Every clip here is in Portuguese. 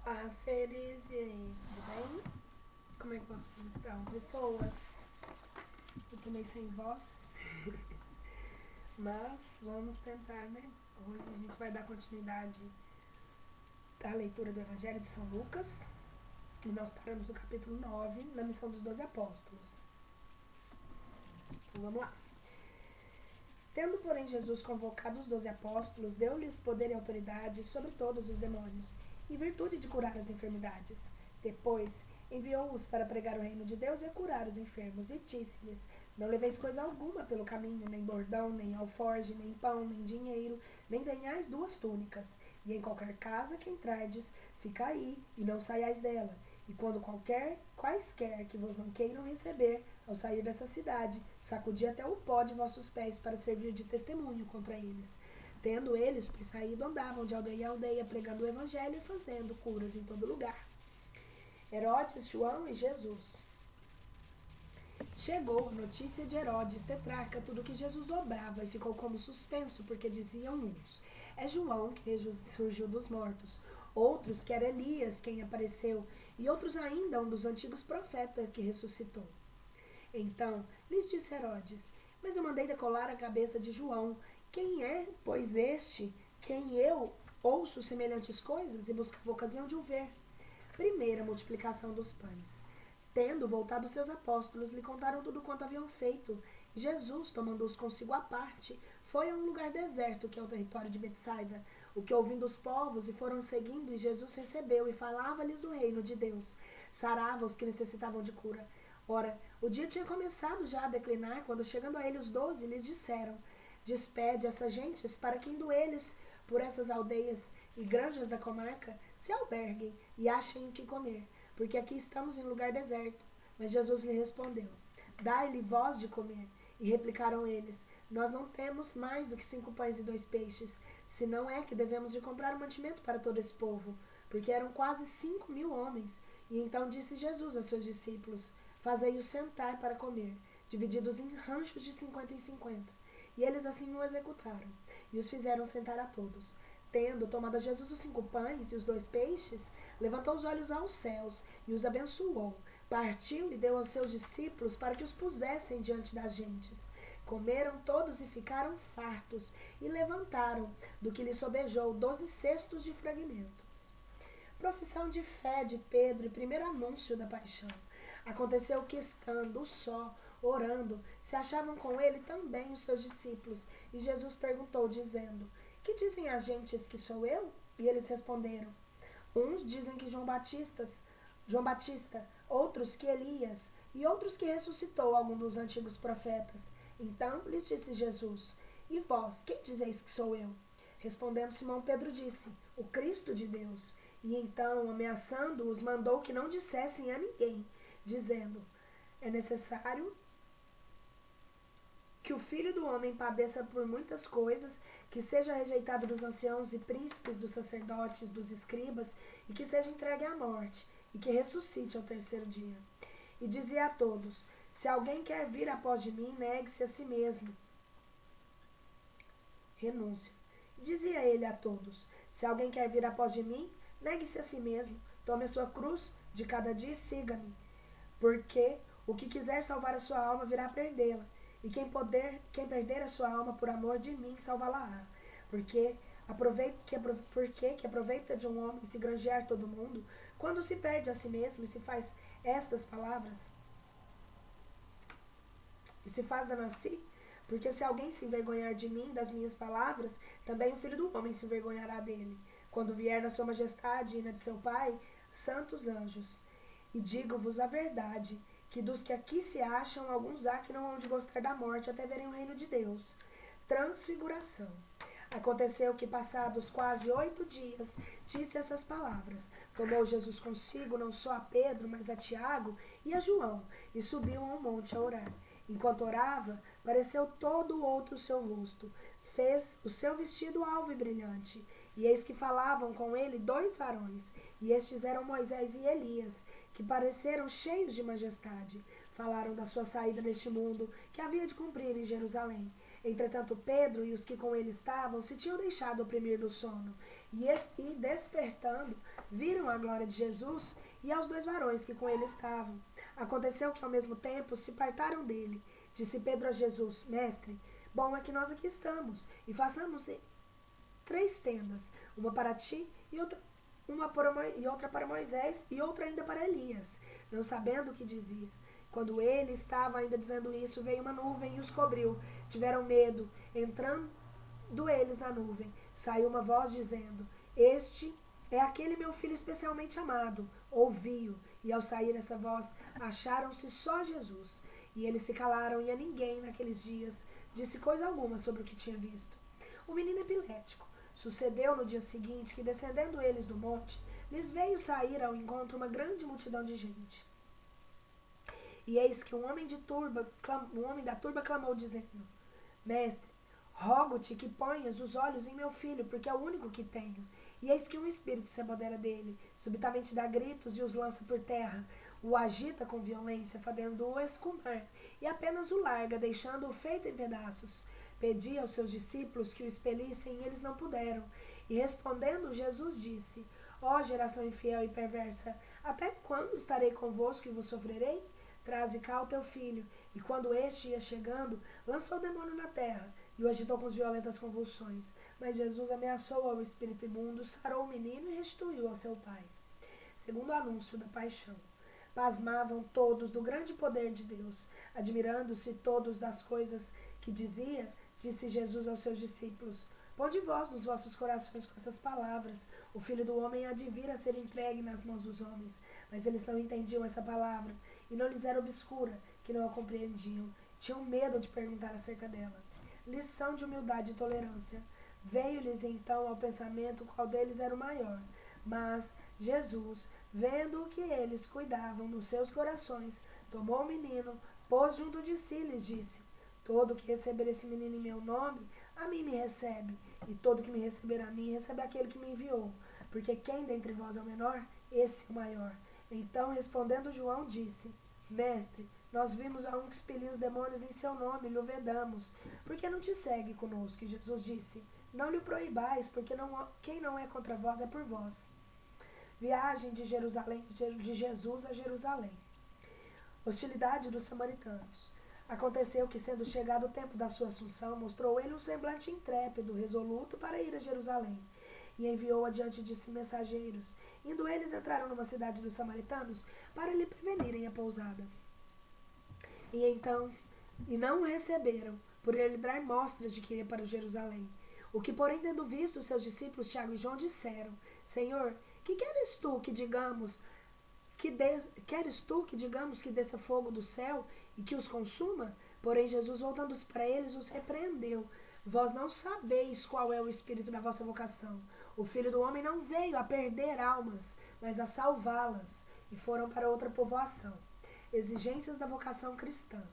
Olá, seres, e aí, tudo bem? Como é que vocês estão? Pessoas, eu tô meio sem voz, mas vamos tentar, né? Hoje a gente vai dar continuidade à leitura do Evangelho de São Lucas, e nós paramos no capítulo 9, na missão dos 12 apóstolos. Então vamos lá. Tendo, porém, Jesus convocado os 12 apóstolos, deu-lhes poder e autoridade sobre todos os demônios, e virtude de curar as enfermidades. Depois, enviou-os para pregar o reino de Deus e a curar os enfermos, e disse-lhes: Não leveis coisa alguma pelo caminho, nem bordão, nem alforge, nem pão, nem dinheiro, nem tenhais 2 túnicas. E em qualquer casa que entrardes, ficai e não saiais dela. E quando quaisquer que vos não queiram receber, ao sair dessa cidade, sacudi até o pó de vossos pés para servir de testemunho contra eles. Tendo eles, pois saído, andavam de aldeia em aldeia, pregando o evangelho e fazendo curas em todo lugar. Herodes, João e Jesus. Chegou a notícia de Herodes, tetrarca, tudo que Jesus obrava, e ficou como suspenso, porque diziam uns: É João que ressurgiu dos mortos. Outros que era Elias quem apareceu, e outros ainda um dos antigos profetas que ressuscitou. Então lhes disse Herodes: Mas eu mandei decolar a cabeça de João. Quem é, pois, este, quem eu ouço semelhantes coisas e buscava ocasião de o ver? Primeira multiplicação dos pães. Tendo voltado seus apóstolos, lhe contaram tudo quanto haviam feito. Jesus, tomando-os consigo à parte, foi a um lugar deserto, que é o território de Betsaida, o que ouvindo os povos e foram seguindo, e Jesus recebeu e falava-lhes do reino de Deus. Sarava os que necessitavam de cura. Ora, o dia tinha começado já a declinar, quando chegando a ele os 12, lhes disseram: Despede essas gentes, para que indo eles por essas aldeias e granjas da comarca, se alberguem e achem o que comer, porque aqui estamos em lugar deserto. Mas Jesus lhe respondeu: Dai-lhe vós de comer. E replicaram eles: Nós não temos mais do que 5 pães e 2 peixes, se não é que devemos de comprar um mantimento para todo esse povo, porque eram quase 5.000 homens. E então disse Jesus aos seus discípulos: Fazei-os sentar para comer, divididos em ranchos de 50 em 50. E eles assim o executaram, e os fizeram sentar a todos. Tendo tomado Jesus os 5 pães e os 2 peixes, levantou os olhos aos céus e os abençoou. Partiu e deu aos seus discípulos para que os pusessem diante das gentes. Comeram todos e ficaram fartos, e levantaram, do que lhes sobejou, 12 cestos de fragmentos. Profissão de fé de Pedro e primeiro anúncio da paixão. Aconteceu que, estando só, orando, se achavam com ele também os seus discípulos, e Jesus perguntou, dizendo: Que dizem as gentes que sou eu? E eles responderam: Uns dizem que João Batista, outros que Elias, e outros que ressuscitou algum dos antigos profetas. Então lhes disse Jesus: E vós, quem dizeis que sou eu? Respondendo Simão Pedro disse: O Cristo de Deus. E então, ameaçando-os, mandou que não dissessem a ninguém, dizendo: É necessário que o Filho do Homem padeça por muitas coisas, que seja rejeitado dos anciãos e príncipes, dos sacerdotes, dos escribas, e que seja entregue à morte, e que ressuscite ao 3º dia. E dizia a todos: Se alguém quer vir após de mim, negue-se a si mesmo. Renúncia. Dizia ele a todos: Se alguém quer vir após de mim, negue-se a si mesmo, tome a sua cruz de cada dia e siga-me. Porque o que quiser salvar a sua alma virá perdê-la, e quem perder a sua alma por amor de mim, salvá-la-á. Porque que aproveita de um homem se granjear todo mundo, quando se perde a si mesmo e se faz estas palavras, e se faz dano a si? Porque se alguém se envergonhar de mim, das minhas palavras, também o Filho do Homem se envergonhará dele, quando vier na sua majestade e na de seu Pai, santos anjos. E digo-vos a verdade, que dos que aqui se acham, alguns há que não hão de gostar da morte até verem o reino de Deus. Transfiguração. Aconteceu que, passados quase 8 dias, disse essas palavras. Tomou Jesus consigo não só a Pedro, mas a Tiago e a João, e subiu a um monte a orar. Enquanto orava, pareceu todo outro o seu rosto. Fez o seu vestido alvo e brilhante. E eis que falavam com ele 2 varões, e estes eram Moisés e Elias, que pareceram cheios de majestade. Falaram da sua saída deste mundo, que havia de cumprir em Jerusalém. Entretanto, Pedro e os que com ele estavam se tinham deixado oprimir do sono, e despertando, viram a glória de Jesus e aos 2 varões que com ele estavam. Aconteceu que ao mesmo tempo se apartaram dele. Disse Pedro a Jesus: Mestre, bom é que nós aqui estamos, e façamos 3 tendas, uma para ti e outra para Moisés e outra ainda para Elias, não sabendo o que dizia. Quando ele estava ainda dizendo isso, veio uma nuvem e os cobriu. Tiveram medo. Entrando eles na nuvem, saiu uma voz dizendo: Este é aquele meu filho especialmente amado. Ouvi-o. E ao sair essa voz, acharam-se só Jesus. E eles se calaram, e a ninguém naqueles dias disse coisa alguma sobre o que tinha visto. O menino epilético. Sucedeu no dia seguinte que, descendendo eles do monte, lhes veio sair ao encontro uma grande multidão de gente. E eis que um homem da turba clamou, dizendo: Mestre, rogo-te que ponhas os olhos em meu filho, porque é o único que tenho. E eis que um espírito se apodera dele, subitamente dá gritos e os lança por terra, o agita com violência, fazendo-o escumar, e apenas o larga, deixando-o feito em pedaços. Pedi aos seus discípulos que o expelissem, e eles não puderam. E respondendo, Jesus disse: Ó geração infiel e perversa, até quando estarei convosco e vos sofrerei? Traze cá o teu filho. E quando este ia chegando, lançou o demônio na terra e o agitou com violentas convulsões. Mas Jesus ameaçou ao espírito imundo, sarou o menino e restituiu ao seu pai. Segundo o anúncio da paixão. Pasmavam todos do grande poder de Deus. Admirando-se todos das coisas que dizia, disse Jesus aos seus discípulos: Ponde vós nos vossos corações com essas palavras. O Filho do Homem há de vir a ser entregue nas mãos dos homens. Mas eles não entendiam essa palavra, e não lhes era obscura, que não a compreendiam. Tinham medo de perguntar acerca dela. Lição de humildade e tolerância. Veio-lhes então ao pensamento qual deles era o maior. Mas Jesus, vendo o que eles cuidavam nos seus corações, tomou o menino, pôs junto de si e lhes disse: Todo que receber esse menino em meu nome, a mim me recebe, e todo que me receber a mim, recebe aquele que me enviou. Porque quem dentre vós é o menor, esse é o maior. Então, respondendo João, disse: Mestre, nós vimos a um que expelia os demônios em seu nome, e lhe o vedamos. Por que não te segue conosco? E Jesus disse: Não lhe proibais, porque quem não é contra vós é por vós. Viagem de Jesus a Jerusalém. Hostilidade dos samaritanos. Aconteceu que, sendo chegado o tempo da sua assunção, mostrou ele um semblante intrépido, resoluto para ir a Jerusalém, e enviou adiante de si mensageiros. Indo eles, entraram numa cidade dos samaritanos para lhe prevenirem a pousada. E não o receberam, por ele dar mostras de que ia para Jerusalém. O que, porém, tendo visto seus discípulos Tiago e João, disseram: Senhor, que queres tu que digamos que desça fogo do céu e que os consuma? Porém, Jesus, voltando-se para eles, os repreendeu. Vós não sabeis qual é o espírito da vossa vocação. O Filho do Homem não veio a perder almas, mas a salvá-las. E foram para outra povoação. Exigências da vocação cristã.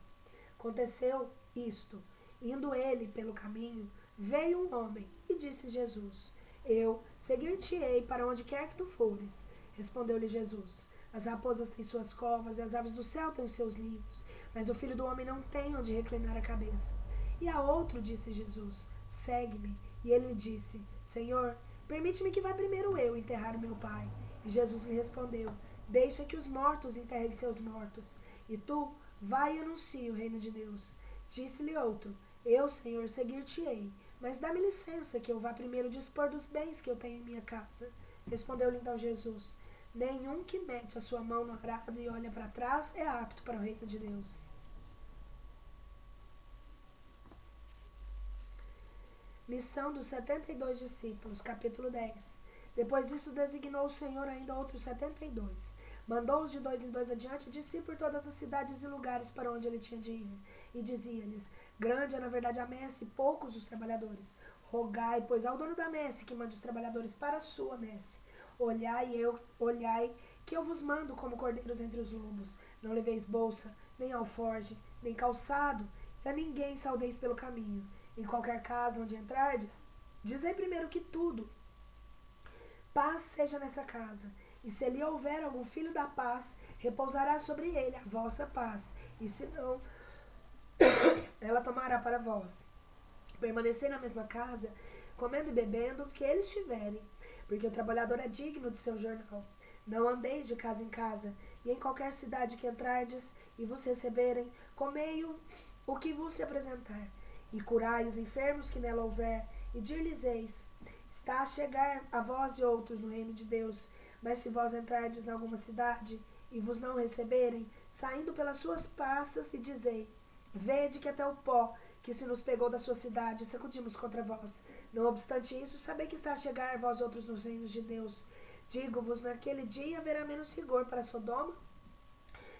Aconteceu isto. Indo ele pelo caminho, veio um homem e disse Jesus: Eu seguir-te-ei para onde quer que tu fores. Respondeu-lhe Jesus: As raposas têm suas covas e as aves do céu têm os seus ninhos, mas o Filho do Homem não tem onde reclinar a cabeça. E a outro disse Jesus: Segue-me. E ele lhe disse: Senhor, permite-me que vá primeiro eu enterrar o meu pai. E Jesus lhe respondeu: Deixa que os mortos enterrem seus mortos, e tu vai e anuncia o reino de Deus. Disse-lhe outro: Eu, Senhor, seguir-te-ei, mas dá-me licença que eu vá primeiro dispor dos bens que eu tenho em minha casa. Respondeu-lhe então Jesus: Nenhum que mete a sua mão no arado e olha para trás é apto para o reino de Deus. Missão dos 72 discípulos, capítulo 10. Depois disso designou o Senhor ainda outros 72. Mandou-os de 2 em 2 adiante de si por todas as cidades e lugares para onde ele tinha de ir. E dizia-lhes: Grande é na verdade a messe, poucos os trabalhadores. Rogai, pois, ao dono da messe que mande os trabalhadores para a sua messe. Olhai, que eu vos mando como cordeiros entre os lobos. Não leveis bolsa, nem alforge, nem calçado, e a ninguém saudeis pelo caminho. Em qualquer casa onde entrardes, dizei primeiro que tudo. Paz seja nessa casa, e se ali houver algum filho da paz, repousará sobre ele a vossa paz, e se não, ela tomará para vós. permanecer na mesma casa, comendo e bebendo o que eles tiverem, porque o trabalhador é digno do seu jornal. Não andeis de casa em casa, e em qualquer cidade que entrardes e vos receberem, comei o que vos se apresentar, e curai os enfermos que nela houver, e dir-lhes-eis, está a chegar a vós e outros no reino de Deus. Mas se vós entrardes em alguma cidade, e vos não receberem, saindo pelas suas praças, e dizei, vede que até o pó que se nos pegou da sua cidade, sacudimos contra vós. Não obstante isso, sabei que está a chegar vós outros nos reinos de Deus. Digo-vos, naquele dia haverá menos rigor para Sodoma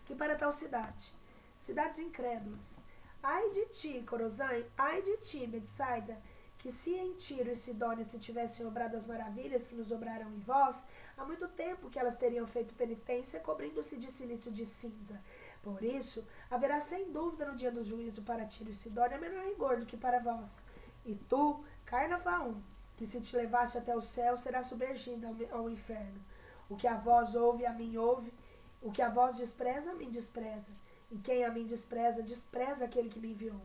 que para tal cidade. Cidades incrédulas. Ai de ti, Corozim, ai de ti, Betsaida, que se em Tiro e Sidônia se tivessem obrado as maravilhas que nos obraram em vós, há muito tempo que elas teriam feito penitência, cobrindo-se de silício de cinza. Por isso, haverá sem dúvida no dia do juízo para Tiro e Sidônia menor rigor do que para vós. E tu, Carnafaum, que se te levaste até o céu, será submergida ao inferno. O que a vós ouve, a mim ouve. O que a vós despreza, a mim despreza. E quem a mim despreza, despreza aquele que me enviou.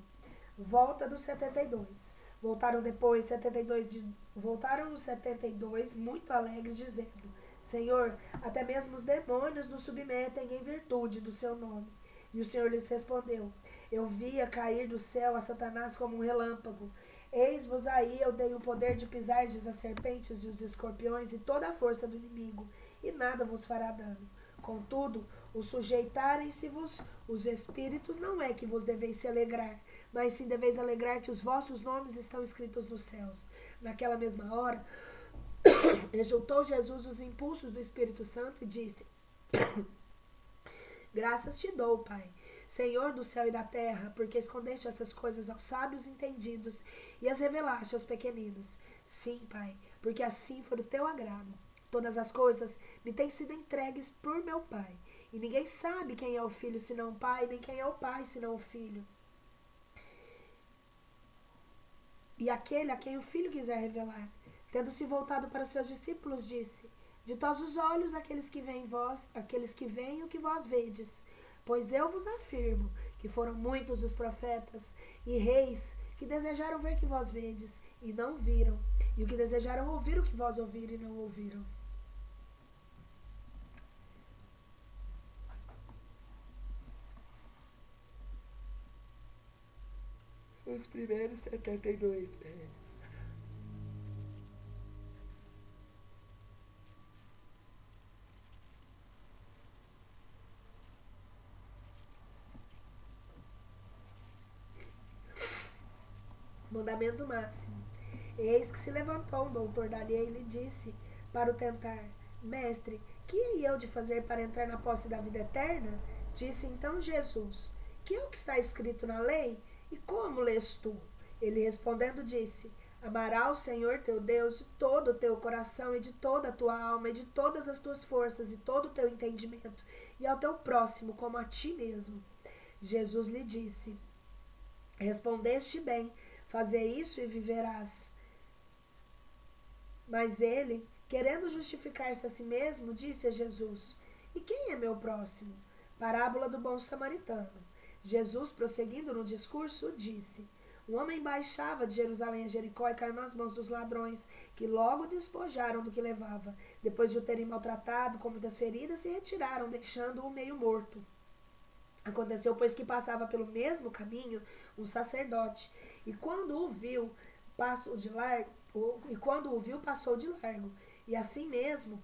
Volta dos 72. Voltaram depois 72 voltaram os 72 muito alegres, dizendo, Senhor, até mesmo os demônios nos submetem em virtude do seu nome. E o Senhor lhes respondeu, eu via cair do céu a Satanás como um relâmpago. Eis-vos aí, eu dei o poder de pisardes as serpentes e os escorpiões e toda a força do inimigo, e nada vos fará dano. Contudo, o sujeitarem-se-vos os espíritos não é que vos deveis se alegrar, mas sim deveis alegrar que os vossos nomes estão escritos nos céus. Naquela mesma hora, exultou Jesus os impulsos do Espírito Santo e disse, graças te dou, Pai, Senhor do céu e da terra, porque escondeste essas coisas aos sábios entendidos e as revelaste aos pequeninos. Sim, Pai, porque assim foi o teu agrado. Todas as coisas me têm sido entregues por meu Pai, e ninguém sabe quem é o Filho senão o Pai, nem quem é o Pai senão o Filho. E aquele a quem o Filho quiser revelar. Tendo-se voltado para seus discípulos, disse, ditosos os olhos aqueles que veem o que vós vedes. Pois eu vos afirmo que foram muitos os profetas e reis que desejaram ver o que vós vedes e não viram, e o que desejaram ouvir o que vós ouviram e não ouviram. Os primeiros 72 versos. Mandamento máximo. Eis que se levantou um doutor da lei e lhe disse para o tentar, mestre, que hei eu de fazer para entrar na posse da vida eterna? Disse então Jesus, que é o que está escrito na lei? E como lês tu? Ele respondendo disse, amarás o Senhor teu Deus de todo o teu coração e de toda a tua alma e de todas as tuas forças e todo o teu entendimento, e ao teu próximo como a ti mesmo. Jesus lhe disse, respondeste bem, faze isso e viverás. Mas ele, querendo justificar-se a si mesmo, disse a Jesus, e quem é meu próximo? Parábola do bom samaritano. Jesus, prosseguindo no discurso, disse, um homem baixava de Jerusalém a Jericó e caiu nas mãos dos ladrões, que logo despojaram do que levava. Depois de o terem maltratado com muitas feridas, se retiraram, deixando-o meio morto. Aconteceu, pois, que passava pelo mesmo caminho um sacerdote, e quando o viu, passou de largo, e assim mesmo,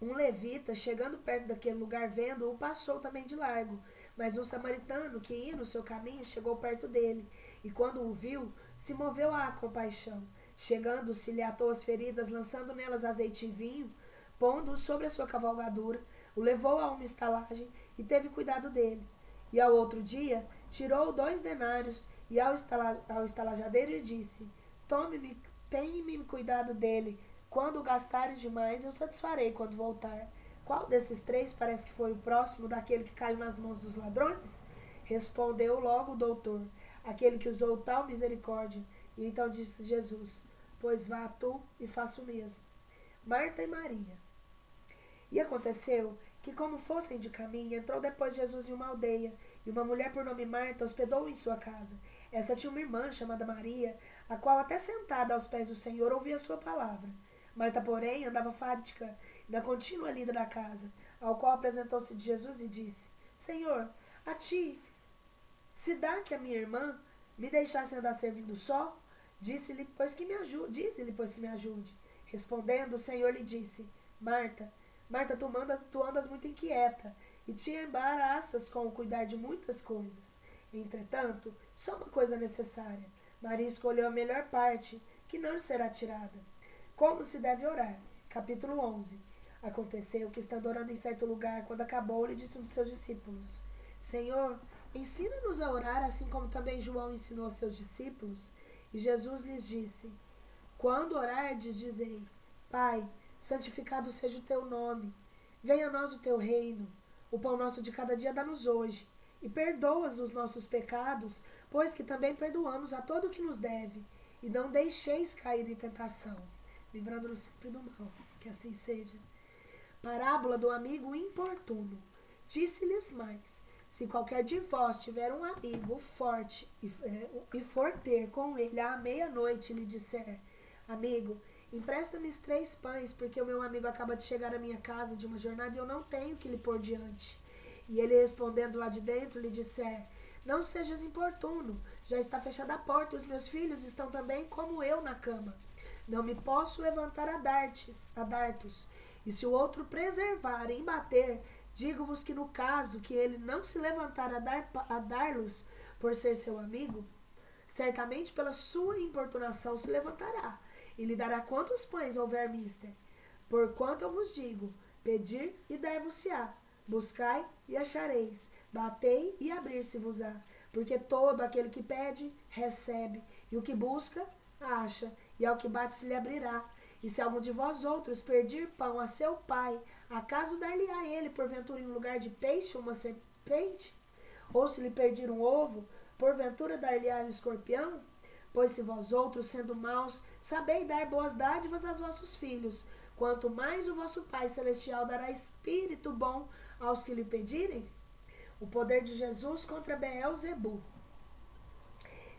um levita, chegando perto daquele lugar, vendo-o, passou também de largo. Mas um samaritano, que ia no seu caminho, chegou perto dele, e quando o viu, se moveu à compaixão. Chegando-se, lhe atou as feridas, lançando nelas azeite e vinho, pondo-o sobre a sua cavalgadura, o levou a uma estalagem e teve cuidado dele. E ao outro dia, tirou 2 denários e ao estalajadeiro lhe disse, tenha-me cuidado dele, quando gastares demais, eu satisfarei quando voltar. Qual desses 3 parece que foi o próximo daquele que caiu nas mãos dos ladrões? Respondeu logo o doutor, aquele que usou tal misericórdia. E então disse Jesus, pois vá tu e faça o mesmo. Marta e Maria. E aconteceu que, como fossem de caminho, entrou depois Jesus em uma aldeia, e uma mulher por nome Marta hospedou-o em sua casa. Essa tinha uma irmã chamada Maria, a qual até sentada aos pés do Senhor ouvia a sua palavra. Marta, porém, andava fática na contínua lida da casa, ao qual apresentou-se de Jesus e disse: Senhor, a ti se dá que a minha irmã me deixasse andar servindo só? Dize-lhe, pois que me ajude. Respondendo, o Senhor lhe disse: Marta, Marta, tu andas muito inquieta e te embaraças com o cuidar de muitas coisas. Entretanto, só uma coisa é necessária. Maria escolheu a melhor parte, que não lhe será tirada. Como se deve orar? Capítulo 11. Aconteceu que, estando orando em certo lugar, quando acabou, lhe disse um dos seus discípulos: Senhor, ensina-nos a orar, assim como também João ensinou aos seus discípulos. E Jesus lhes disse: Quando orardes, dizei: Pai, santificado seja o teu nome. Venha a nós o teu reino. O pão nosso de cada dia dá-nos hoje. E perdoa-nos os nossos pecados, pois que também perdoamos a todo o que nos deve. E não deixeis cair em tentação, livrando-nos sempre do mal. Que assim seja. Parábola do amigo importuno. Disse-lhes mais: se qualquer de vós tiver um amigo forte e for ter com ele à meia-noite e lhe disser: Amigo, empresta-me 3 pães, porque o meu amigo acaba de chegar à minha casa de uma jornada e eu não tenho que lhe pôr diante. E ele, respondendo lá de dentro, lhe disser: Não sejas importuno, já está fechada a porta e os meus filhos estão também como eu na cama. Não me posso levantar a dar-tos. E se o outro preservar em bater, digo-vos que no caso que ele não se levantar a dar-los por ser seu amigo, certamente pela sua importunação se levantará e lhe dará quantos pães houver mister. Porquanto eu vos digo: pedir e dar-vos-se-á, buscai e achareis, batei e abrir-se-vos-á. Porque todo aquele que pede, recebe, e o que busca, acha, e ao que bate se lhe abrirá. E se algum de vós outros pedir pão a seu pai, acaso dar-lhe-á ele, porventura, em lugar de peixe, uma serpente? Ou se lhe pedir um ovo, porventura dar-lhe-á um escorpião? Pois se vós outros, sendo maus, sabeis dar boas dádivas aos vossos filhos, quanto mais o vosso Pai Celestial dará espírito bom aos que lhe pedirem? O poder de Jesus contra Beelzebu.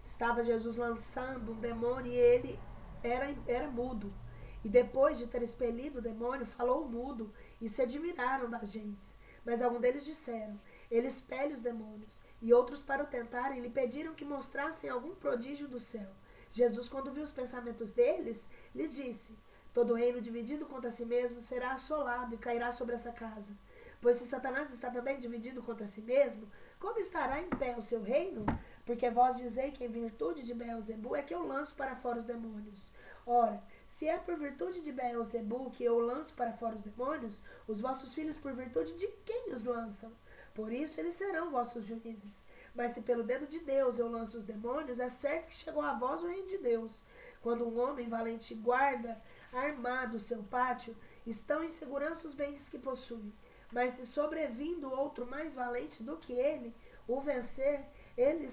Estava Jesus lançando um demônio e ele era mudo. E depois de ter expelido o demônio, falou mudo, e se admiraram das gentes. Mas alguns deles disseram: Ele expele os demônios. E outros, para o tentarem, lhe pediram que mostrassem algum prodígio do céu. Jesus, quando viu os pensamentos deles, lhes disse: Todo reino dividido contra si mesmo será assolado e cairá sobre essa casa. Pois se Satanás está também dividido contra si mesmo, como estará em pé o seu reino? Porque vós dizeis que em virtude de Beelzebu é que eu lanço para fora os demônios. Ora, se é por virtude de Beelzebu que eu lanço para fora os demônios, os vossos filhos por virtude de quem os lançam? Por isso eles serão vossos juízes. Mas se pelo dedo de Deus eu lanço os demônios, é certo que chegou a vós o reino de Deus. Quando um homem valente guarda armado o seu pátio, estão em segurança os bens que possui. Mas se sobrevindo outro mais valente do que ele, o vencer, ele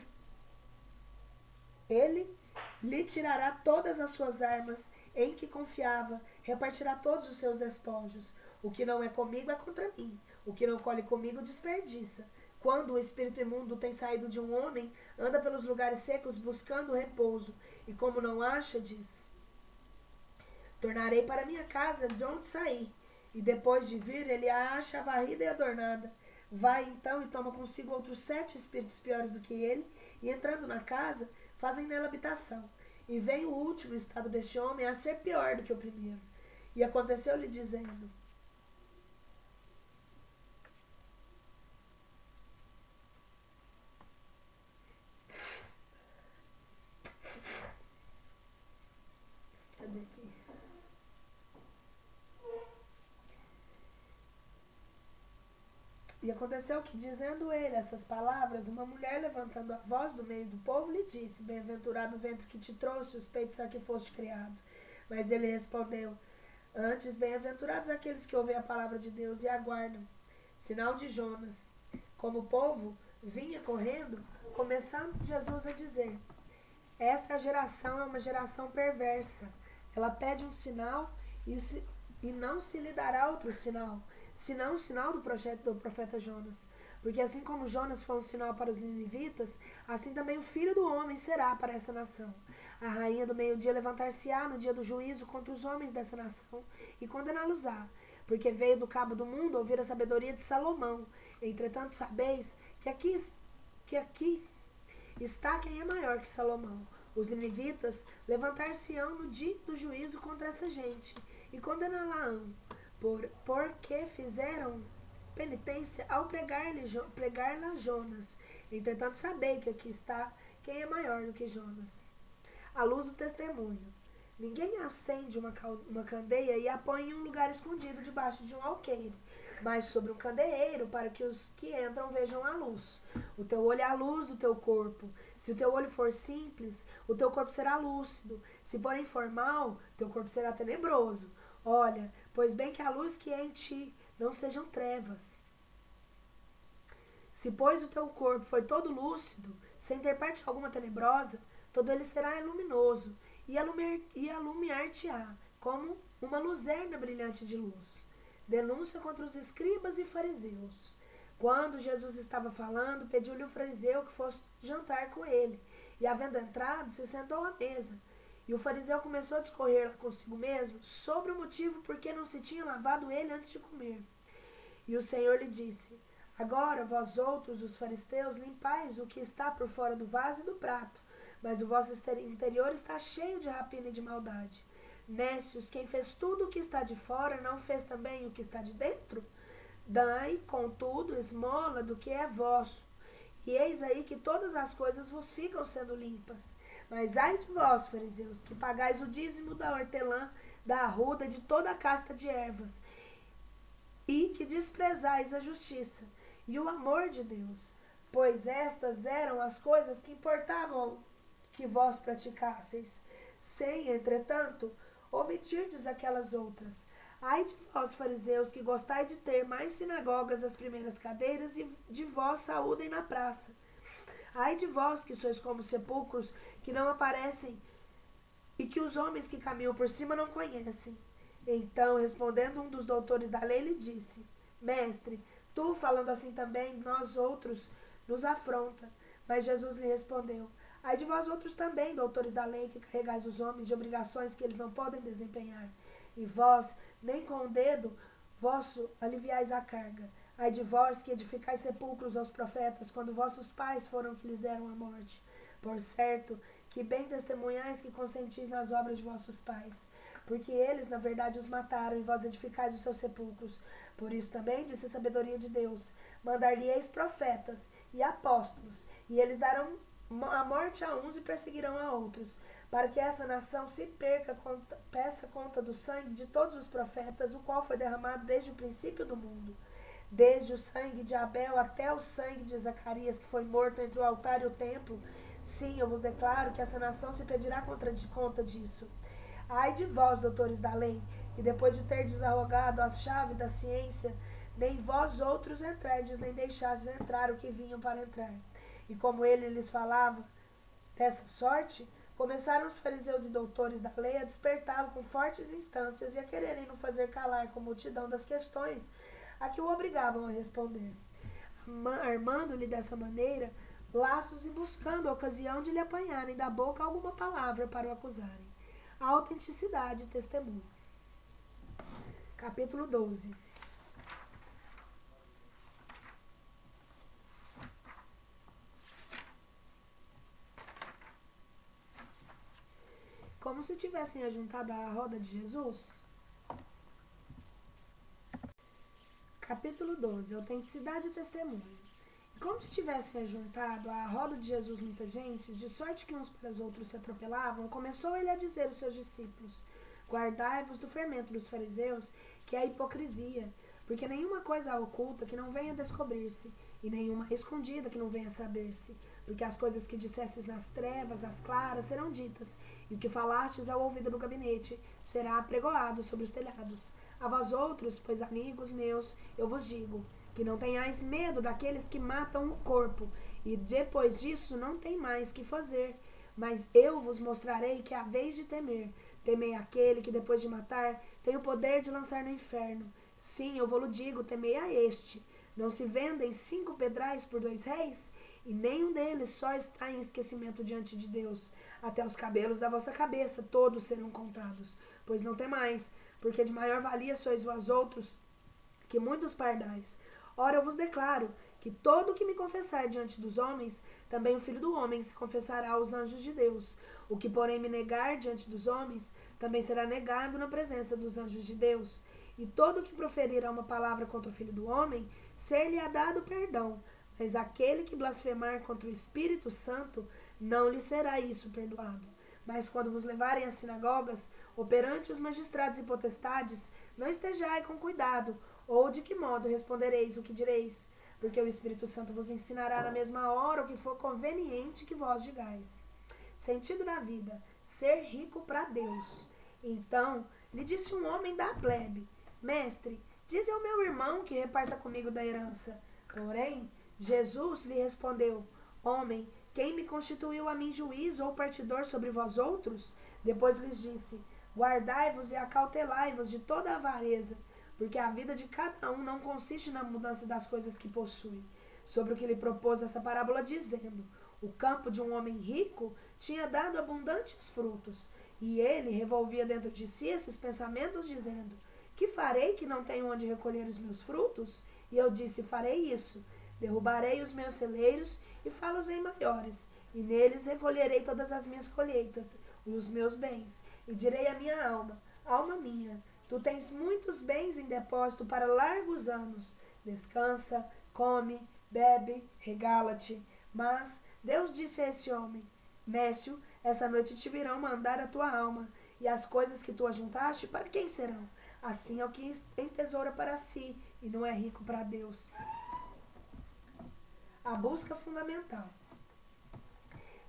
lhe tirará todas as suas armas em que confiava, repartirá todos os seus despojos. O que não é comigo é contra mim. O que não colhe comigo desperdiça. Quando o espírito imundo tem saído de um homem, anda pelos lugares secos buscando repouso, e como não acha, diz: Tornarei para minha casa de onde saí. E depois de vir, ele a acha varrida e adornada. Vai então e toma consigo outros 7 espíritos piores do que ele, e entrando na casa, fazem nela habitação. E vem o último estado deste homem a ser pior do que o primeiro. E aconteceu-lhe dizendo: Cadê aqui? E aconteceu que, dizendo ele essas palavras, uma mulher, levantando a voz do meio do povo, lhe disse: Bem-aventurado o ventre que te trouxe, os peitos a que foste criado. Mas ele respondeu: Antes, bem-aventurados aqueles que ouvem a palavra de Deus e aguardam. Sinal de Jonas. Como o povo vinha correndo, começando Jesus a dizer: Essa geração é uma geração perversa. Ela pede um sinal e não se lhe dará outro sinal, senão o sinal do profeta Jonas. Porque assim como Jonas foi um sinal para os ninivitas, assim também o Filho do Homem será para essa nação. A rainha do meio-dia levantar-se-á no dia do juízo contra os homens dessa nação e condená-los-á, porque veio do cabo do mundo ouvir a sabedoria de Salomão. Entretanto, sabeis que aqui está quem é maior que Salomão. Os ninivitas levantar-se-ão no dia do juízo contra essa gente e condená-la-ão, porque fizeram penitência ao pregar-lhe Jonas. Entretanto, sabei que aqui está quem é maior do que Jonas. A luz do testemunho. Ninguém acende uma candeia e a põe em um lugar escondido debaixo de um alqueire, mas sobre um candeeiro, para que os que entram vejam a luz. O teu olho é a luz do teu corpo. Se o teu olho for simples, o teu corpo será lúcido. Se porém for mau, teu corpo será tenebroso. Olha, pois bem que a luz que é em ti não sejam trevas. Se, pois, o teu corpo foi todo lúcido, sem ter parte alguma tenebrosa, todo ele será luminoso, e alumiar-te-á, como uma luzerna brilhante de luz. Denúncia contra os escribas e fariseus. Quando Jesus estava falando, pediu-lhe o fariseu que fosse jantar com ele, e havendo entrado, se sentou à mesa. E o fariseu começou a discorrer consigo mesmo sobre o motivo por que não se tinha lavado ele antes de comer. E o Senhor lhe disse: agora, vós outros, os fariseus, limpais o que está por fora do vaso e do prato, mas o vosso interior está cheio de rapina e de maldade. Nécios, quem fez tudo o que está de fora, não fez também o que está de dentro? Dai, contudo, esmola do que é vosso. E eis aí que todas as coisas vos ficam sendo limpas. Mas ai de vós, fariseus, que pagais o dízimo da hortelã, da arruda, de toda a casta de ervas, e que desprezais a justiça e o amor de Deus, pois estas eram as coisas que importavam que vós praticasseis, sem, entretanto, omitirdes aquelas outras. Ai de vós, fariseus, que gostais de ter mais sinagogas às primeiras cadeiras, e de vós saúdem na praça. Ai de vós, que sois como sepulcros que não aparecem, e que os homens que caminham por cima não conhecem. Então, respondendo um dos doutores da lei, lhe disse: mestre, tu, falando assim também, nós outros, nos afronta. Mas Jesus lhe respondeu: ai de vós outros também, doutores da lei, que carregais os homens de obrigações que eles não podem desempenhar. E vós, nem com o dedo vosso, aliviais a carga. Ai de vós, que edificais sepulcros aos profetas, quando vossos pais foram que lhes deram a morte. Por certo, que bem testemunhais que consentis nas obras de vossos pais. Porque eles, na verdade, os mataram, e vós edificais os seus sepulcros. Por isso também, disse a sabedoria de Deus: mandar-lhe-eis profetas e apóstolos, e eles darão a morte a uns e perseguirão a outros, para que essa nação se peça conta do sangue de todos os profetas, o qual foi derramado desde o princípio do mundo, desde o sangue de Abel até o sangue de Zacarias, que foi morto entre o altar e o templo. Sim, eu vos declaro que essa nação se pedirá conta disso. Ai de vós, doutores da lei, que depois de ter desarrogado a chave da ciência, nem vós outros entrardes, nem deixastes entrar o que vinham para entrar. E como ele lhes falava dessa sorte, começaram os fariseus e doutores da lei a despertá-lo com fortes instâncias e a quererem-no fazer calar com a multidão das questões a que o obrigavam a responder, armando-lhe dessa maneira laços e buscando a ocasião de lhe apanharem da boca alguma palavra para o acusarem. A autenticidade e testemunho. Capítulo 12. Como se tivessem ajuntado à roda de Jesus. Capítulo 12. Autenticidade e testemunho. E como se tivessem ajuntado à roda de Jesus muita gente, de sorte que uns para os outros se atropelavam, começou ele a dizer aos seus discípulos: guardai-vos do fermento dos fariseus, que é a hipocrisia, porque nenhuma coisa há oculta que não venha a descobrir-se, e nenhuma escondida que não venha a saber-se. Porque as coisas que dissesses nas trevas, às claras, serão ditas, e o que falastes ao ouvido do gabinete será apregoado sobre os telhados. A vós outros, pois amigos meus, eu vos digo, que não tenhais medo daqueles que matam o corpo, e depois disso não tem mais que fazer. Mas eu vos mostrarei que há vez de temer. Temei aquele que depois de matar tem o poder de lançar no inferno. Sim, eu vos digo, temei a este. Não se vendem 5 pedrais por 2 réis? E nenhum deles só está em esquecimento diante de Deus. Até os cabelos da vossa cabeça, todos serão contados. Pois não temais, porque de maior valia sois vós outros que muitos pardais. Ora, eu vos declaro que todo o que me confessar diante dos homens, também o Filho do Homem se confessará aos anjos de Deus. O que, porém, me negar diante dos homens, também será negado na presença dos anjos de Deus. E todo o que proferirá uma palavra contra o Filho do Homem, ser-lhe-á dado perdão. Mas aquele que blasfemar contra o Espírito Santo, não lhe será isso perdoado. Mas quando vos levarem às sinagogas, ou perante os magistrados e potestades, não estejai com cuidado, ou de que modo respondereis o que direis, porque o Espírito Santo vos ensinará na mesma hora o que for conveniente que vós digais. Sentido da vida, ser rico para Deus. Então lhe disse um homem da plebe: Mestre, dize ao meu irmão que reparta comigo da herança. Porém, Jesus lhe respondeu: Homem, quem me constituiu a mim juiz ou partidor sobre vós outros? Depois lhes disse: Guardai-vos e acautelai-vos de toda a avareza, porque a vida de cada um não consiste na mudança das coisas que possui. Sobre o que lhe propôs essa parábola, dizendo: O campo de um homem rico tinha dado abundantes frutos, e ele revolvia dentro de si esses pensamentos, dizendo: Que farei que não tenho onde recolher os meus frutos? E eu disse: Farei isso: derrubarei os meus celeiros e fá-los-ei maiores, e neles recolherei todas as minhas colheitas e os meus bens, e direi à minha alma: Alma minha, tu tens muitos bens em depósito para largos anos. Descansa, come, bebe, regala-te. Mas Deus disse a esse homem: Nécio, essa noite te virão mandar a tua alma, e as coisas que tu ajuntaste, para quem serão? Assim é o que tem tesoura para si, e não é rico para Deus. A busca fundamental.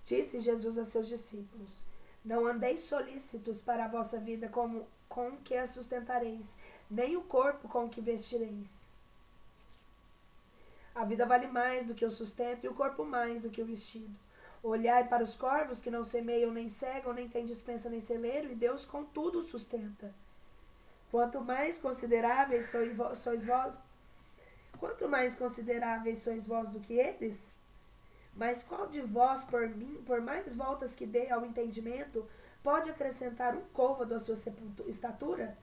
Disse Jesus a seus discípulos: Não andeis solícitos para a vossa vida com o que a sustentareis, nem o corpo com o que vestireis. A vida vale mais do que o sustento e o corpo mais do que o vestido. Olhai para os corvos que não semeiam, nem cegam, nem têm despensa, nem celeiro, e Deus contudo os sustenta. Quanto mais consideráveis sois vós do que eles? Mas qual de vós, por mais voltas que dê ao entendimento, pode acrescentar um côvado à sua estatura?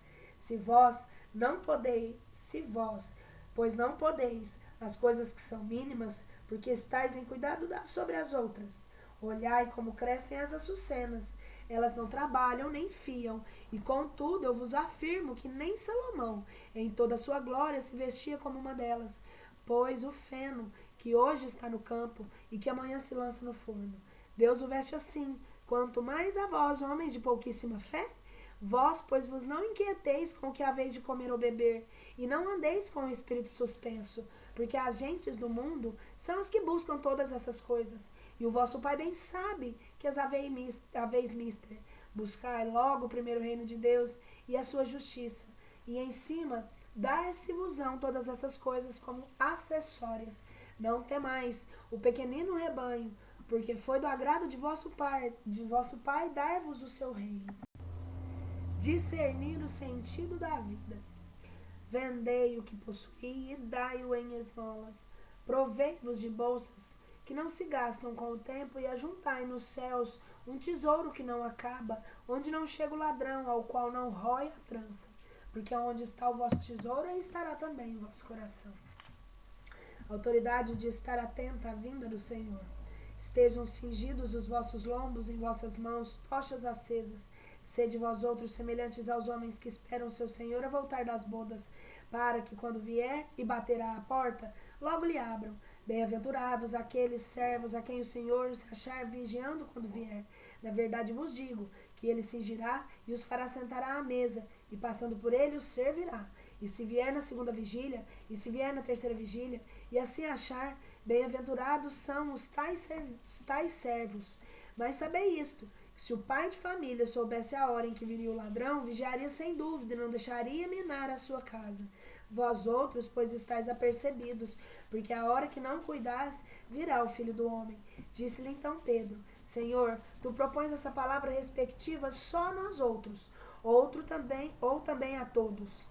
Pois não podeis as coisas que são mínimas, porque estáis em cuidado sobre as outras. Olhai como crescem as açucenas, elas não trabalham nem fiam, e contudo eu vos afirmo que nem Salomão, em toda a sua glória, se vestia como uma delas. Pois o feno, que hoje está no campo e que amanhã se lança no forno, Deus o veste assim. Quanto mais a vós, homens de pouquíssima fé? Vós, pois, vos não inquieteis com o que haveis de comer ou beber, e não andeis com o espírito suspenso, porque as gentes do mundo são as que buscam todas essas coisas, e o vosso Pai bem sabe que as haveis mister. Buscai logo o primeiro reino de Deus e a sua justiça, e em cima dar-se-vos-ão todas essas coisas como acessórias. Não temais o pequenino rebanho, porque foi do agrado de vosso Pai dar-vos o seu reino. Discernir o sentido da vida. Vendei o que possuí e dai-o em esmolas. Provei-vos de bolsas que não se gastam com o tempo, e ajuntai nos céus um tesouro que não acaba, onde não chega o ladrão, ao qual não rói a trança. Porque onde está o vosso tesouro, aí estará também o vosso coração. Autoridade de estar atenta à vinda do Senhor. Estejam cingidos os vossos lombos, em vossas mãos tochas acesas. Sede vós outros semelhantes aos homens que esperam seu Senhor a voltar das bodas, para que quando vier e bater à porta, logo lhe abram. Bem-aventurados aqueles servos a quem o Senhor se achar vigiando quando vier. Na verdade vos digo que ele cingirá e os fará sentar à mesa, e passando por ele os servirá. E se vier na segunda vigília, e se vier na terceira vigília, e assim achar, bem-aventurados são os tais servos. Mas sabei isto, que se o pai de família soubesse a hora em que viria o ladrão, vigiaria sem dúvida e não deixaria minar a sua casa. Vós outros, pois estáis apercebidos, porque a hora que não cuidais, virá o Filho do Homem. Disse-lhe então Pedro: Senhor, tu propões essa palavra respectiva só a nós outros, ou também a todos?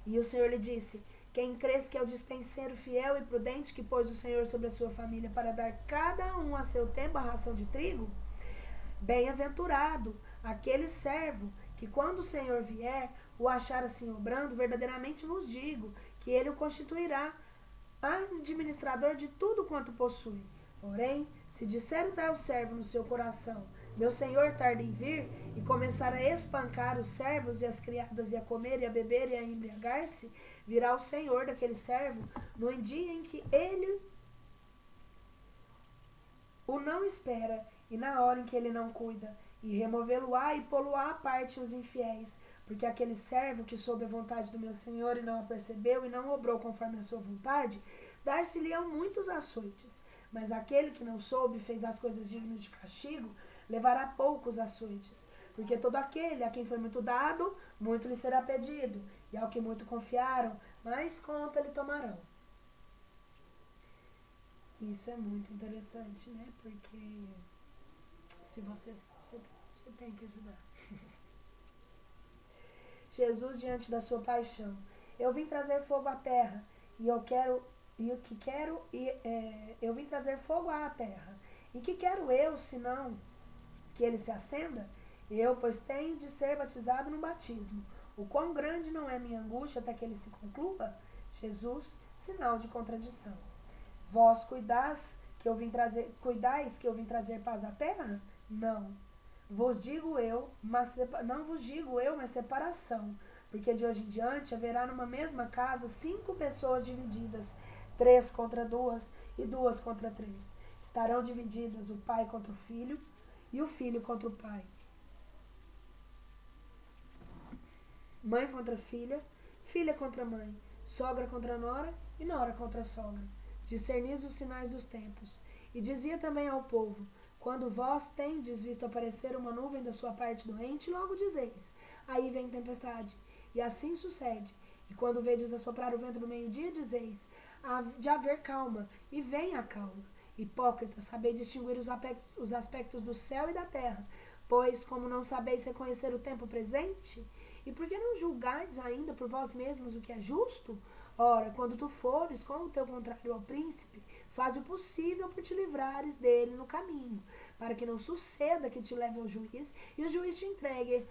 E o Senhor lhe disse: Quem cresce que é o dispenseiro fiel e prudente que pôs o Senhor sobre a sua família para dar cada um a seu tempo a ração de trigo? Bem-aventurado aquele servo que, quando o Senhor vier, o achar assim obrando, verdadeiramente vos digo que ele o constituirá administrador de tudo quanto possui. Porém, se disser o tal servo no seu coração, meu senhor tarda em vir, e começar a espancar os servos e as criadas, e a comer e a beber e a embriagar-se, virá o senhor daquele servo no dia em que ele o não espera, e na hora em que ele não cuida, e removê-lo-á e pô-lo-á à parte os infiéis, porque aquele servo que soube a vontade do meu senhor e não a percebeu e não obrou conforme a sua vontade, dar-se-lhe-ão muitos açoites. Mas aquele que não soube e fez as coisas dignas de castigo, levará poucos açoites. Porque todo aquele a quem foi muito dado, muito lhe será pedido, e ao que muito confiaram, mais conta lhe tomarão. Isso é muito interessante, né? Porque se você tem que ajudar. Jesus diante da sua paixão. Eu vim trazer fogo à terra, e eu vim trazer fogo à terra. E que quero eu, senão que ele se acenda? Eu, pois, tenho de ser batizado no batismo. O quão grande não é minha angústia até que ele se conclua? Jesus, sinal de contradição. Vós cuidais que eu vim trazer paz à terra? Não. Não vos digo eu, mas separação. Porque de hoje em diante haverá numa mesma casa 5 pessoas divididas, 3 contra 2 e 2 contra 3. Estarão divididas o pai contra o filho e o filho contra o pai. Mãe contra filha, filha contra mãe, sogra contra nora e nora contra sogra. Discernis os sinais dos tempos. E dizia também ao povo: quando vós tendes visto aparecer uma nuvem da sua parte doente, logo dizeis: aí vem tempestade. E assim sucede. E quando vedes assoprar o vento no meio-dia, dizeis: há de haver calma, e vem a calma. Hipócritas, sabeis distinguir os aspectos do céu e da terra, pois, como não sabeis reconhecer o tempo presente, e por que não julgardes ainda por vós mesmos o que é justo? Ora, quando tu fores com o teu contrário ao príncipe, faz o possível por te livrares dele no caminho, para que não suceda que te leve ao juiz, e o juiz te entregue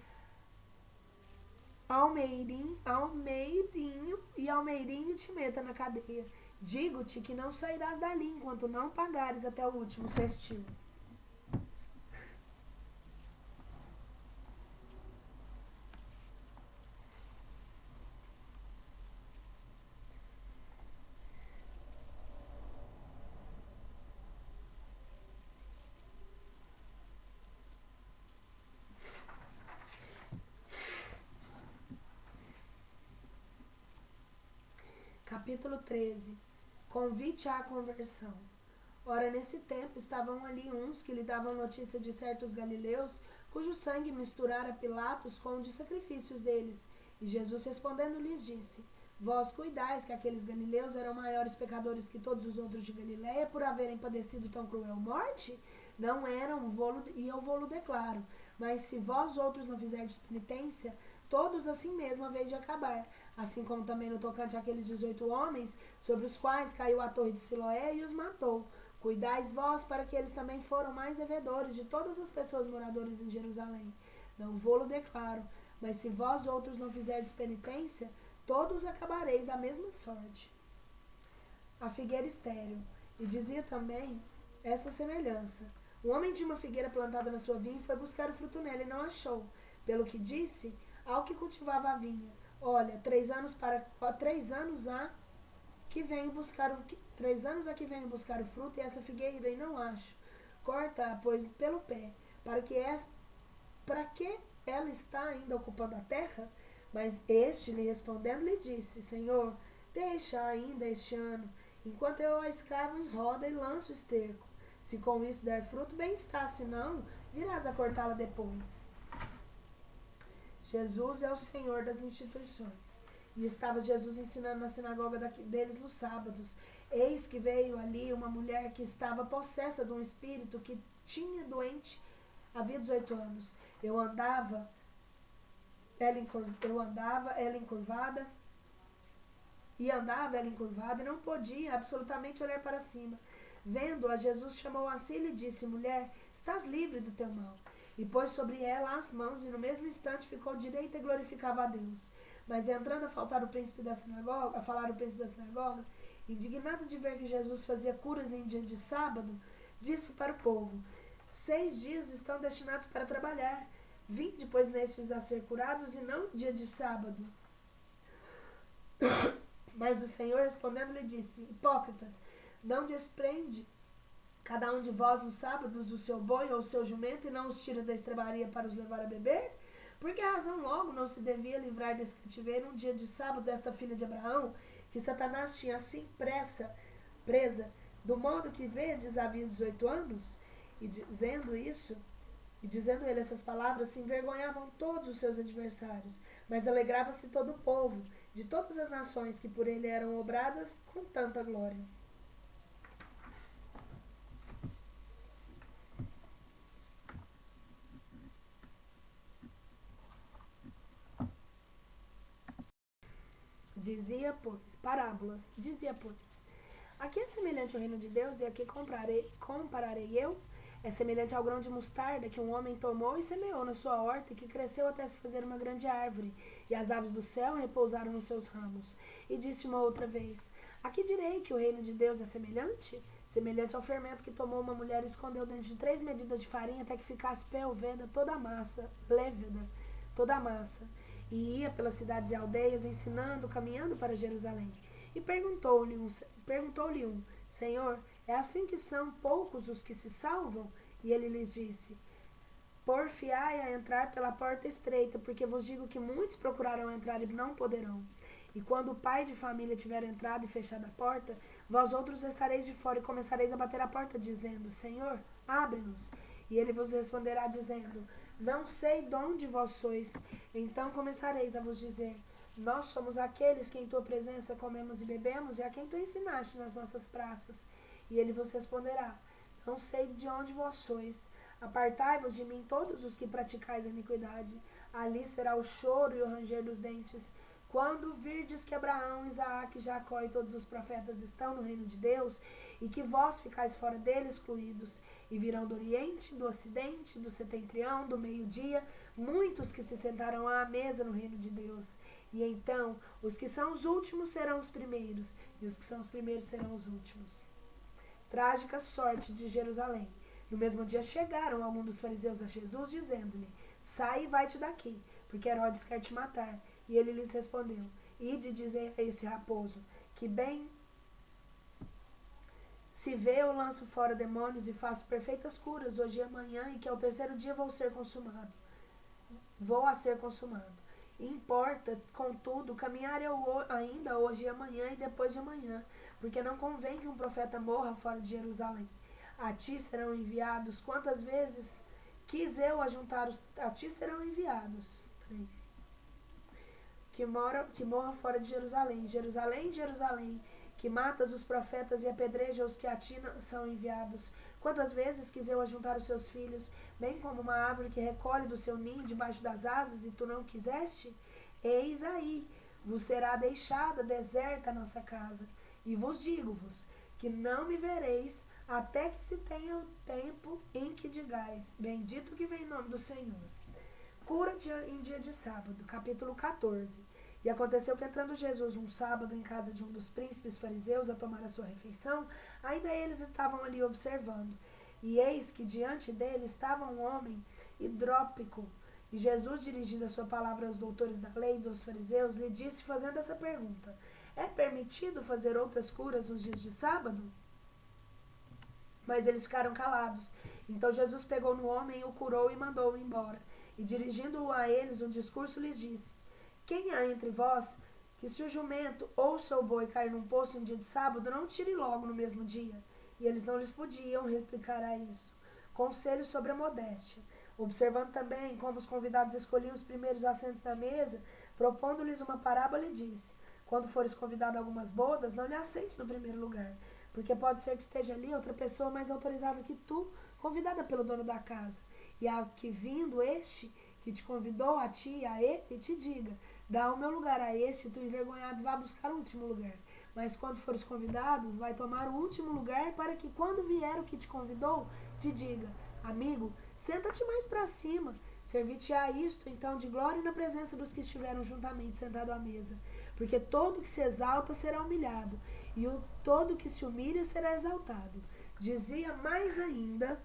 ao meirinho te meta na cadeia. Digo-te que não sairás dali enquanto não pagares até o último cestil. Capítulo 13. Convite à conversão. Ora, nesse tempo estavam ali uns que lhe davam notícia de certos galileus, cujo sangue misturara Pilatos com o de sacrifícios deles. E Jesus respondendo lhes disse: vós cuidais que aqueles galileus eram maiores pecadores que todos os outros de Galiléia por haverem padecido tão cruel morte? Não eram, e eu vou-lo declaro. Mas se vós outros não fizerdes penitência, todos assim mesmo haveis de acabar. Assim como também no tocante àqueles 18 homens, sobre os quais caiu a torre de Siloé e os matou. Cuidais vós para que eles também foram mais devedores de todas as pessoas moradoras em Jerusalém. Não vou-lo declaro, mas se vós outros não fizerdes penitência, todos acabareis da mesma sorte. A figueira estéril. E dizia também esta semelhança: um homem tinha uma figueira plantada na sua vinha e foi buscar o fruto nela e não achou. Pelo que disse ao que cultivava a vinha: olha, 3 anos há que venho buscar 3 anos aqui venho buscar o fruto e essa figueira e não acho. Corta-a, pois, pelo pé, para que ela está ainda ocupando a terra? Mas este, lhe respondendo, lhe disse: Senhor, deixa ainda este ano, enquanto eu a escavo em roda e lanço esterco. Se com isso der fruto, bem está, se não, virás a cortá-la depois. Jesus é o Senhor das instituições. E estava Jesus ensinando na sinagoga deles nos sábados. Eis que veio ali uma mulher que estava possessa de um espírito que tinha doente havia 18 anos. Ela encurvada, E andava ela encurvada e não podia absolutamente olhar para cima. Vendo-a, Jesus chamou a si e lhe disse: mulher, estás livre do teu mal. E pôs sobre ela as mãos, e no mesmo instante ficou direita e glorificava a Deus. Mas entrando a falar o príncipe da sinagoga, indignado de ver que Jesus fazia curas em dia de sábado, disse para o povo: 6 dias estão destinados para trabalhar. Vinde, pois, nestes a ser curados, e não dia de sábado. Mas o Senhor respondendo lhe disse: hipócritas, não desprende cada um de vós nos sábados o seu boi ou o seu jumento e não os tira da estrebaria para os levar a beber? Por que razão logo não se devia livrar desse cativeiro um dia de sábado desta filha de Abraão, que Satanás tinha assim presa, do modo que vedes havia 18 anos? E dizendo ele essas palavras, se envergonhavam todos os seus adversários, mas alegrava-se todo o povo, de todas as nações que por ele eram obradas com tanta glória. Dizia, pois, aqui é semelhante ao reino de Deus, e aqui compararei eu. É semelhante ao grão de mostarda que um homem tomou e semeou na sua horta, e que cresceu até se fazer uma grande árvore, e as aves do céu repousaram nos seus ramos. E disse uma outra vez: aqui direi que o reino de Deus é semelhante? Semelhante ao fermento que tomou uma mulher e escondeu dentro de 3 medidas de farinha até que ficasse leveda toda a massa. E ia pelas cidades e aldeias, ensinando, caminhando para Jerusalém. E perguntou-lhe um: Senhor, é assim que são poucos os que se salvam? E ele lhes disse: porfiai a entrar pela porta estreita, porque vos digo que muitos procurarão entrar e não poderão. E quando o pai de família tiver entrado e fechado a porta, vós outros estareis de fora e começareis a bater a porta, dizendo: Senhor, abre-nos. E ele vos responderá, dizendo: não sei de onde vós sois. Então começareis a vos dizer: nós somos aqueles que em tua presença comemos e bebemos, e a quem tu ensinaste nas nossas praças. E ele vos responderá: não sei de onde vós sois. Apartai-vos de mim todos os que praticais a iniquidade. Ali será o choro e o ranger dos dentes. Quando virdes que Abraão, Isaque, Jacó e todos os profetas estão no reino de Deus, e que vós ficais fora dele, excluídos, e virão do Oriente, do Ocidente, do Setentrião, do meio-dia, muitos que se sentarão à mesa no reino de Deus. E então, os que são os últimos serão os primeiros, e os que são os primeiros serão os últimos. Trágica sorte de Jerusalém. No mesmo dia chegaram alguns dos fariseus a Jesus, dizendo-lhe: sai e vai-te daqui, porque Herodes quer te matar. E ele lhes respondeu: ide dizer a esse raposo, que bem se vê, eu lanço fora demônios e faço perfeitas curas hoje e amanhã, e que ao 3º dia vou a ser consumado. E importa, contudo, caminhar eu ainda hoje e amanhã e depois de amanhã, porque não convém que um profeta morra fora de Jerusalém. A ti serão enviados, quantas vezes quis eu ajuntar a ti serão enviados. Que morra fora de Jerusalém. Jerusalém, Jerusalém, que matas os profetas e apedreja os que a ti são enviados. Quantas vezes quis eu ajuntar os seus filhos, bem como uma árvore que recolhe do seu ninho debaixo das asas, e tu não quiseste? Eis aí, vos será deixada deserta a nossa casa. E vos digo-vos, que não me vereis, até que se tenha o tempo em que digais: bendito que vem em nome do Senhor. Cura em dia de sábado, capítulo 14. E aconteceu que, entrando Jesus um sábado em casa de um dos príncipes fariseus a tomar a sua refeição, ainda eles estavam ali observando. E eis que diante dele estava um homem hidrópico. E Jesus, dirigindo a sua palavra aos doutores da lei e dos fariseus, lhe disse, fazendo essa pergunta: é permitido fazer outras curas nos dias de sábado? Mas eles ficaram calados. Então Jesus pegou no homem, o curou e mandou-o embora. E dirigindo-o a eles, um discurso lhes disse: quem há entre vós que, se o jumento ou o seu boi cair num poço em dia de sábado, não tire logo no mesmo dia? E eles não lhes podiam replicar a isso. Conselho sobre a modéstia. Observando também como os convidados escolhiam os primeiros assentos da mesa, propondo-lhes uma parábola, lhe disse: quando fores convidado a algumas bodas, não lhe assentes no primeiro lugar, porque pode ser que esteja ali outra pessoa mais autorizada que tu, convidada pelo dono da casa. E a que vindo este, que te convidou a ti e a ele, te diga: Dá o meu lugar a este, tu envergonhados vá buscar o último lugar. Mas quando fores convidados, vai tomar o último lugar, para que quando vier o que te convidou, te diga: amigo, senta-te mais para cima. Servir-te-á isto, então, de glória na presença dos que estiveram juntamente sentados à mesa. Porque todo que se exalta será humilhado, e o todo que se humilha será exaltado. Dizia mais ainda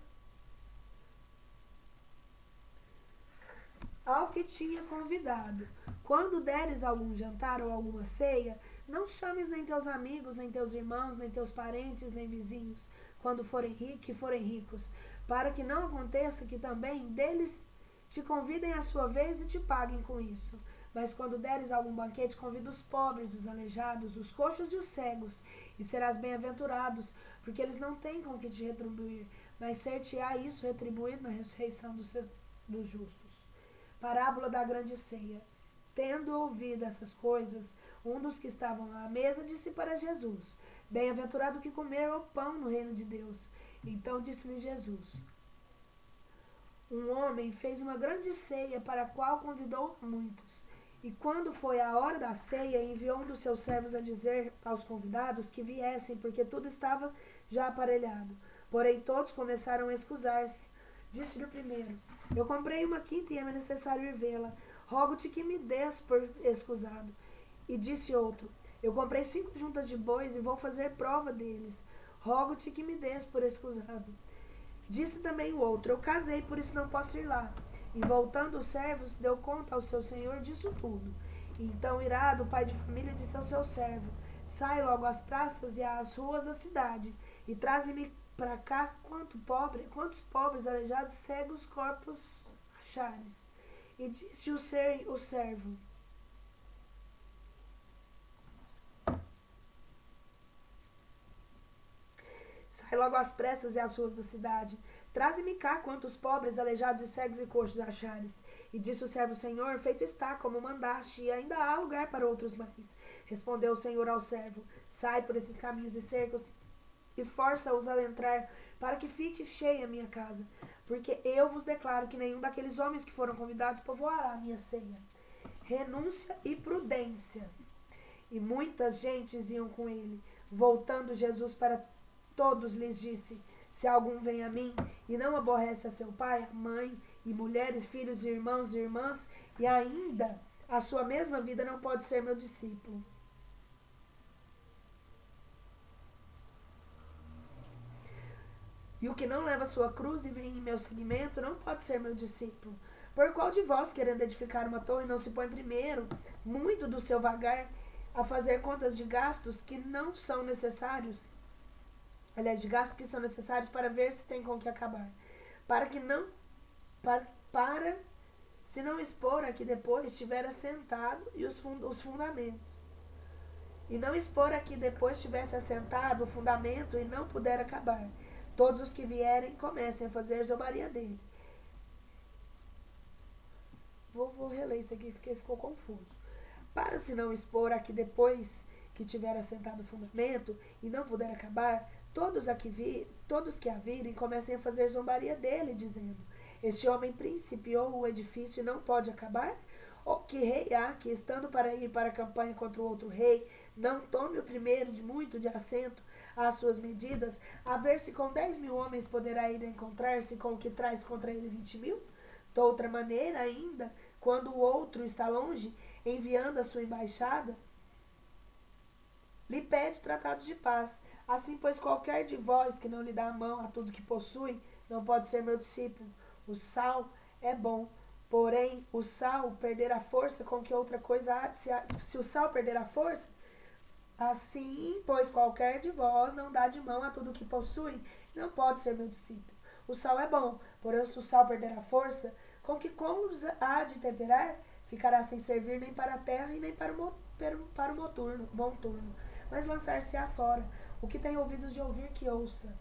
ao que tinha convidado: quando deres algum jantar ou alguma ceia, não chames nem teus amigos, nem teus irmãos, nem teus parentes, nem vizinhos, quando forem ricos, para que não aconteça que também deles te convidem à sua vez e te paguem com isso. Mas quando deres algum banquete, convida os pobres, os aleijados, os coxos e os cegos, e serás bem-aventurados, porque eles não têm com que te retribuir, mas ser-te-á isso retribuído na ressurreição dos justos. Parábola da grande ceia. Tendo ouvido essas coisas, um dos que estavam à mesa disse para Jesus: bem-aventurado que comer o pão no reino de Deus. Então disse-lhe Jesus: um homem fez uma grande ceia, para a qual convidou muitos. E quando foi a hora da ceia, enviou um dos seus servos a dizer aos convidados que viessem, porque tudo estava já aparelhado. Porém todos começaram a escusar-se. Disse-lhe o primeiro: eu comprei uma quinta e é necessário ir vê-la. Rogo-te que me des por escusado. E disse outro: eu comprei 5 juntas de bois e vou fazer prova deles. Rogo-te que me des por escusado. Disse também o outro: eu casei, por isso não posso ir lá. E voltando os servos, deu conta ao seu senhor disso tudo. E então, irado, o pai de família disse ao seu servo: sai logo às praças e às ruas da cidade, e traze-me para cá quantos pobres, aleijados e cegos corpos achares. E disse o servo: sai logo às pressas e às ruas da cidade. Traze-me cá quantos pobres, aleijados e cegos e coxos achares. E disse o servo: Senhor, feito está, como mandaste, e ainda há lugar para outros mais. Respondeu o Senhor ao servo: sai por esses caminhos e cercos, e força-os a entrar, para que fique cheia a minha casa. Porque eu vos declaro que nenhum daqueles homens que foram convidados povoará a minha ceia. Renúncia e prudência. E muitas gentes iam com ele. Voltando Jesus para todos, lhes disse: se algum vem a mim e não aborrece a seu pai, a mãe, e mulheres, filhos, irmãos e irmãs, e ainda a sua mesma vida, não pode ser meu discípulo. E o que não leva a sua cruz e vem em meu seguimento, não pode ser meu discípulo. Por qual de vós, querendo edificar uma torre, não se põe primeiro, muito do seu vagar, a fazer contas de gastos que não são necessários? Aliás, de gastos que são necessários, para ver se tem com que acabar. Se não expor aqui depois estiver assentado e os fundamentos. E não expor aqui depois estivesse assentado o fundamento e não puder acabar. Todos os que vierem comecem a fazer zombaria dele. Vou reler isso aqui porque ficou confuso. Para se não expor aqui depois que tiver assentado o fundamento e não puder acabar, todos que a virem comecem a fazer zombaria dele, dizendo: este homem principiou o edifício e não pode acabar? Ou que rei há que, estando para ir para a campanha contra o outro rei, não tome o primeiro de muito de assento às suas medidas, a ver se com 10.000 homens poderá ir encontrar-se com o que traz contra ele 20.000? De outra maneira ainda, quando o outro está longe, enviando a sua embaixada, lhe pede tratados de paz. Assim, pois, qualquer de vós que não lhe dá a mão a tudo que possui, não pode ser meu discípulo. O sal é bom, porém, o sal perder a força com que outra coisa há de se o sal perder a força, assim, pois, qualquer de vós não dá de mão a tudo que possui, não pode ser meu discípulo. O sal é bom, porém, se o sal perder a força, com que coisa há de temperar, ficará sem servir nem para a terra e nem para o bom turno, mas lançar-se-á fora. O que tem ouvidos de ouvir, que ouça.